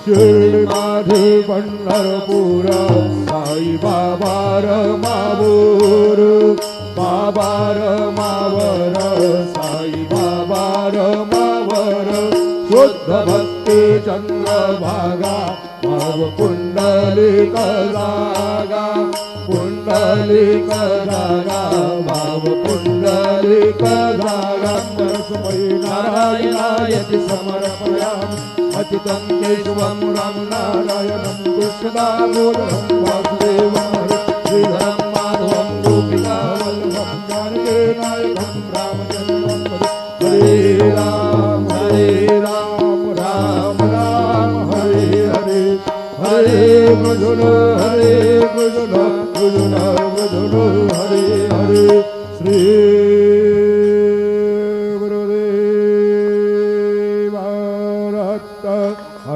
शिर्डी माझे पंढरपूर साई बाबा रमावर बाबा रमावर साई बाबा रमावर शुद्ध भक्ती चंद्रभागा भाव पुंडलिक जागा पुंडलिक जागा भाव पुंडलिक जागा परस्मै नारायणायति समर्पयामि अच्युतं केशवं राम नारायणं कृष्णदामोदरं वासुदेवं श्रीधरं माधवं गोपिकावल्लभं जानकीनायकं रामचन्द्रं हरे राम राम राम हरे हरे हरे कृष्ण हरे कृष्ण कृष्ण कृष्ण हरे हरे श्री